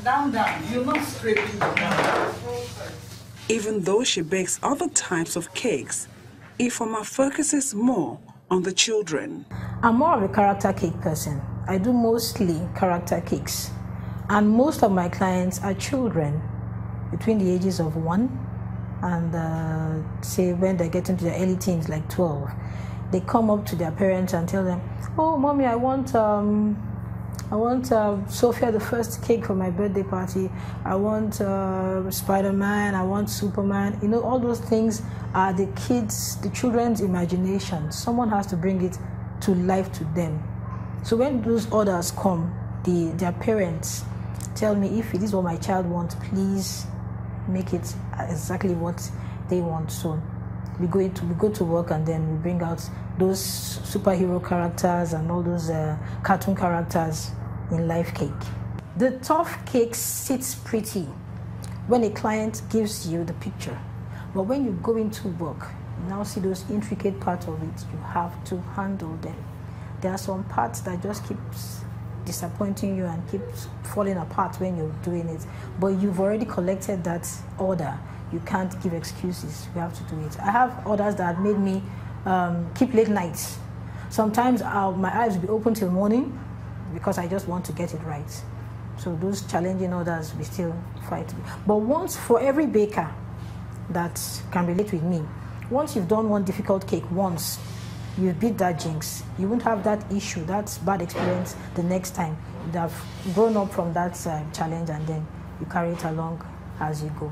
Down, down. You're not scraping the down. Even though she bakes other types of cakes, Ifeoma focuses more on the children. I'm more of a character cake person. I do mostly character cakes. And most of my clients are children between the ages of 1 and say when they get into their early teens, like 12. They come up to their parents and tell them, "Oh, mommy, I want Sophia the first cake for my birthday party. I want Spider-Man, I want Superman." You know, all those things are the children's imagination. Someone has to bring it to life to them. So when those orders come, their parents tell me, "If it is what my child wants, please make it exactly what they want." So we go to work, and then we bring out those superhero characters and all those cartoon characters in life cake. The tough cake sits pretty when a client gives you the picture, but when you go into work, you now see those intricate parts of it. You have to handle them. There are some parts that just keep disappointing you and keep falling apart when you're doing it, but you've already collected that order. You can't give excuses. You have to do it. I have orders that made me keep late nights. Sometimes my eyes will be open till morning because I just want to get it right. So those challenging orders, we still fight. But once, for every baker that can relate with me, once you've done one difficult cake once, you beat that jinx. You won't have that issue, that bad experience the next time. You have grown up from that challenge, and then you carry it along as you go.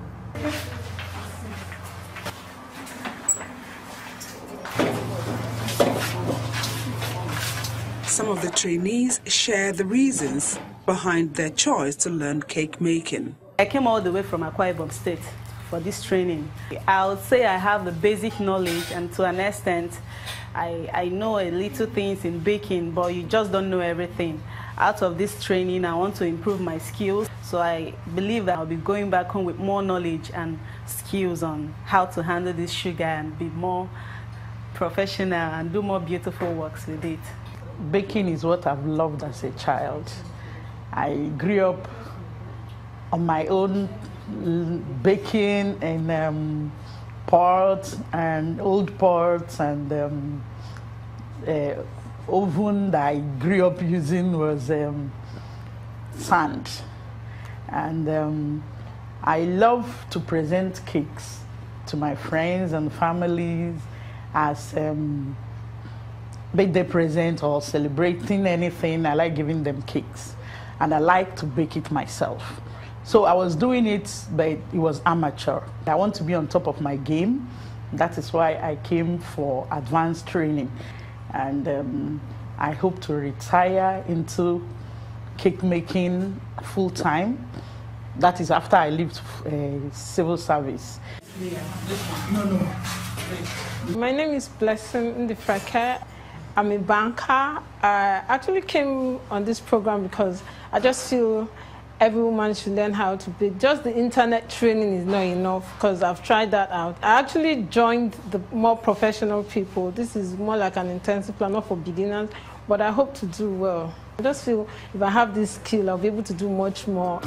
Some of the trainees share the reasons behind their choice to learn cake making. I came all the way from Akwa Ibom State for this training. I would say I have the basic knowledge, and to an extent, I know a little things in baking, but you just don't know everything. Out of this training, I want to improve my skills, so I believe that I'll be going back home with more knowledge and skills on how to handle this sugar and be more professional and do more beautiful works with it. Baking is what I've loved as a child. I grew up on my own baking in pots and old pots, and oven that I grew up using was sand. And I love to present cakes to my friends and families as birthday present or celebrating anything. I like giving them cakes, and I like to bake it myself. So I was doing it, but it was amateur. I want to be on top of my game. That is why I came for advanced training, and I hope to retire into cake making full time. That is after I leave civil service. My name is Blessing Ndifrake. I'm a banker. I actually came on this program because I just feel every woman should learn how to bake. Just the internet training is not enough, because I've tried that out. I actually joined the more professional people. This is more like an intensive plan, not for beginners, but I hope to do well. I just feel if I have this skill, I'll be able to do much more.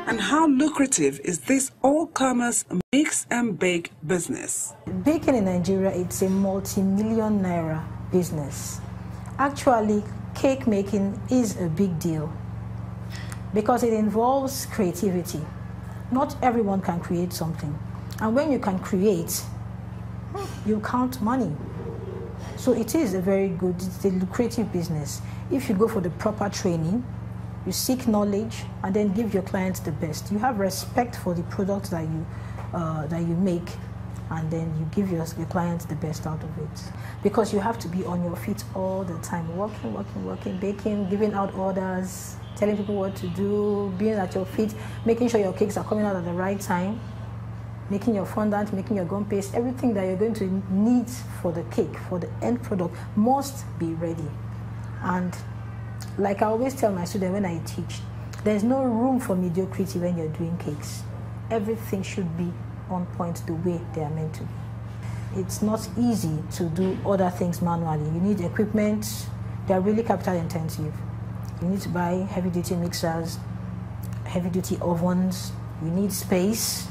And how lucrative is this all-commerce mix and bake business? Baking in Nigeria, it's a multi-million naira business. Actually, cake making is a big deal because it involves creativity. Not everyone can create something. And when you can create, you count money. So it is a very good, it's a lucrative business. If you go for the proper training, you seek knowledge, and then give your clients the best. You have respect for the product that you make, and then you give your clients the best out of it. Because you have to be on your feet all the time, working, baking, giving out orders, telling people what to do, being at your feet, making sure your cakes are coming out at the right time, making your fondant, making your gum paste, everything that you're going to need for the cake, for the end product, must be ready. And like I always tell my students when I teach, there's no room for mediocrity when you're doing cakes. Everything should be on point the way they are meant to be. It's not easy to do other things manually. You need equipment. They are really capital intensive. You need to buy heavy-duty mixers, heavy-duty ovens. You need space.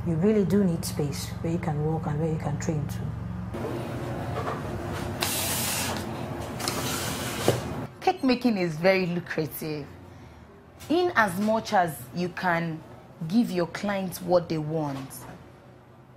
You really do need space where you can work and where you can train to. Cake making is very lucrative. In as much as you can give your clients what they want,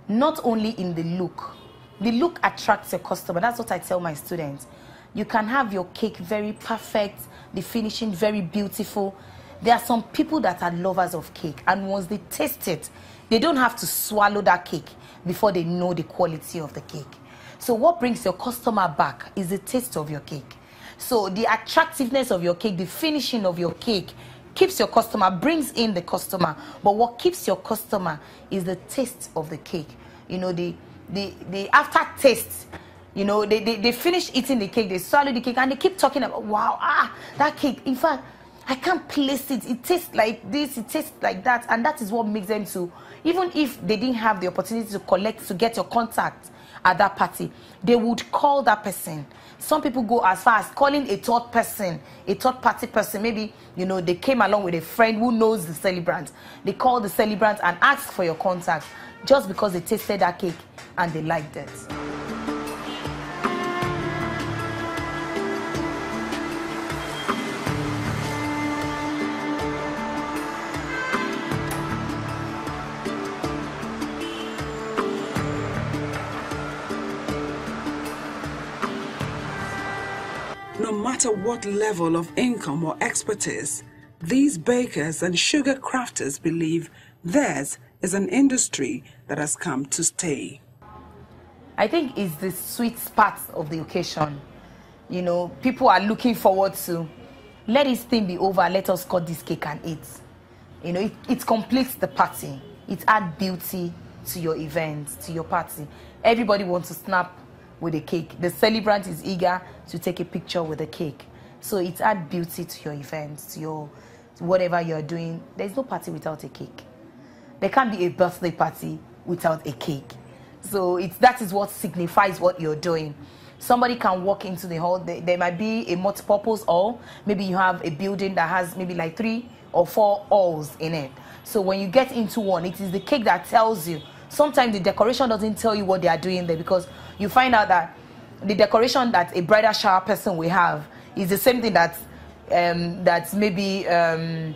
not only in the look. The look attracts your customer. That's what I tell my students. You can have your cake very perfect, the finishing very beautiful. There are some people that are lovers of cake, and once they taste it, they don't have to swallow that cake before they know the quality of the cake. So what brings your customer back is the taste of your cake. So the attractiveness of your cake, the finishing of your cake keeps your customer, brings in the customer. But what keeps your customer is the taste of the cake. You know, the aftertaste. You know, they finish eating the cake, they swallow the cake, and they keep talking about, wow, that cake. In fact, I can't place it. It tastes like this, it tastes like that. And that is what makes them to, even if they didn't have the opportunity to get your contact at that party, they would call that person. Some people go as far as calling a third person, a third party person. Maybe, you know, they came along with a friend who knows the celebrant. They call the celebrant and ask for your contact just because they tasted that cake and they liked it. No matter what level of income or expertise, these bakers and sugar crafters believe theirs is an industry that has come to stay. I think it's the sweet spot of the occasion. You know, people are looking forward to, let this thing be over, let us cut this cake and eat. You know, it completes the party. It adds beauty to your event, to your party. Everybody wants to snap with a cake. The celebrant is eager to take a picture with the cake. So it adds beauty to your event, to whatever you're doing. There's no party without a cake. There can't be a birthday party without a cake. So that is what signifies what you're doing. Somebody can walk into the hall. There might be a multi-purpose hall. Maybe you have a building that has maybe like 3 or 4 halls in it. So when you get into one, it is the cake that tells you. Sometimes the decoration doesn't tell you what they are doing there, because you find out that the decoration that a bridal shower person will have is the same thing that maybe a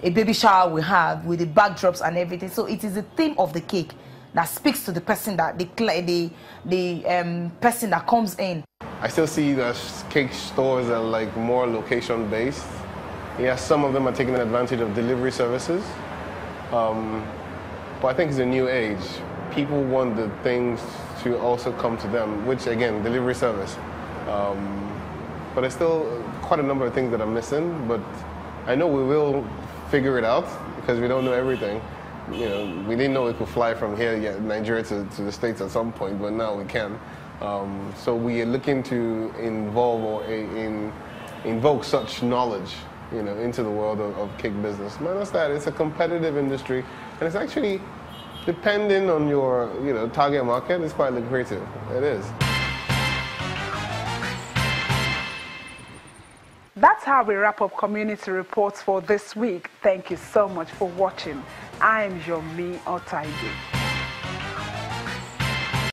baby shower will have, with the backdrops and everything. So it is the theme of the cake that speaks to the person that the person that comes in. I still see the cake stores are like more location based. Yes, some of them are taking advantage of delivery services. But I think it's a new age. People want the things to also come to them, which again, delivery service. But there's still quite a number of things that are missing, but I know we will figure it out because we don't know everything. You know, we didn't know we could fly from here, Nigeria to the States at some point, but now we can. So we are looking to involve or invoke such knowledge, you know, into the world of cake business. Minus that, it's a competitive industry, and it's actually, depending on your, you know, target market, it's quite lucrative. It is. That's how we wrap up Community Reports for this week. Thank you so much for watching. I'm Yomi Otaide.